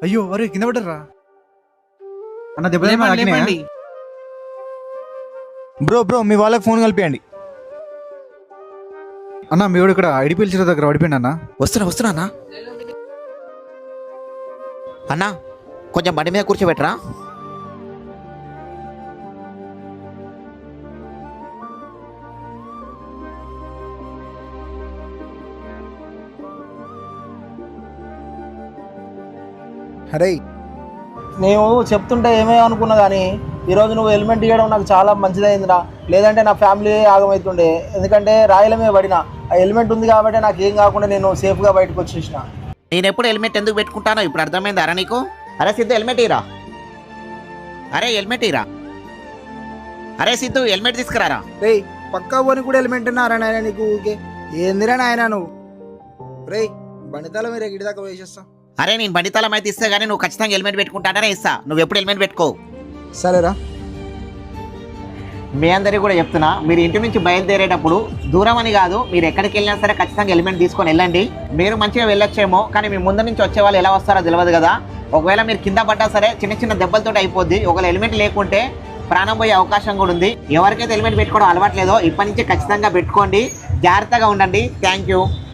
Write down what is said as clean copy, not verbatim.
అయ్యో అరే కింద పడ్డరా అన్న దెబ్బ లేపండి. బ్రో మీ వాళ్ళకి ఫోన్ కలిపియండి. అన్న మీ వాడు ఇక్కడ ఐడిపిఎల్ చెరువు దగ్గర పడిపోయింది అన్న. వస్తున్నా అన్నా. అన్నా కొంచెం బండి మీద కూర్చోబెట్టరా. అరే నేను చెప్తుంటే ఏమేమనుకున్నా కానీ ఈరోజు నువ్వు హెల్మెట్ ఇవ్వడం నాకు చాలా మంచిదైందిరా. లేదంటే నా ఫ్యామిలీ ఆగమవుతుండే. ఎందుకంటే రాయల మీద పడిన ఆ హెల్మెట్ ఉంది కాబట్టి నాకు ఏం కాకుండా నేను సేఫ్గా బయటకు వచ్చేసిన. నేను ఎప్పుడు హెల్మెట్ ఎందుకు పెట్టుకుంటానో ఇప్పుడు అర్థమైంది అరా నీకు. అరే సిద్ధు హెల్మెట్ ఇరా. అరే సిద్ధు హెల్మెట్ తీసుకురారా. రే పక్కా పోని కూడా హెల్మెట్ అన్నారా నాయన నీకు? ఊకే ఏందిరా నాయన నువ్వు? రే బండితాల మీరు గిడి దాకా వేసేస్తా. అరే నేను బండి తాళం అయితే ఇస్తే కానీ నువ్వు ఖచ్చితంగా హెల్మెట్ పెట్టుకుంటాననే ఇస్తా. నువ్వు ఎప్పుడు హెల్మెట్ పెట్టుకో. సరేరా. మీ అందరికీ కూడా చెప్తున్నా, మీరు ఇంటి నుంచి బయలుదేరేటప్పుడు దూరం అని కాదు, మీరు ఎక్కడికి వెళ్ళినా సరే ఖచ్చితంగా హెల్మెట్ తీసుకొని వెళ్ళండి. మీరు మంచిగా వెళ్ళొచ్చేమో, కానీ మీ ముందు నుంచి వచ్చే వాళ్ళు ఎలా వస్తారో తెలియదు కదా. ఒకవేళ మీరు కింద పడ్డా సరే చిన్న చిన్న దెబ్బలతో అయిపోద్ది. ఒకవేళ హెల్మెట్ లేకుంటే ప్రాణం పోయే అవకాశం కూడా ఉంది. ఎవరికైతే హెల్మెట్ పెట్టుకోవడం అలవాట్లేదో ఇప్పటి నుంచి ఖచ్చితంగా పెట్టుకోండి. జాగ్రత్తగా ఉండండి. Thank you.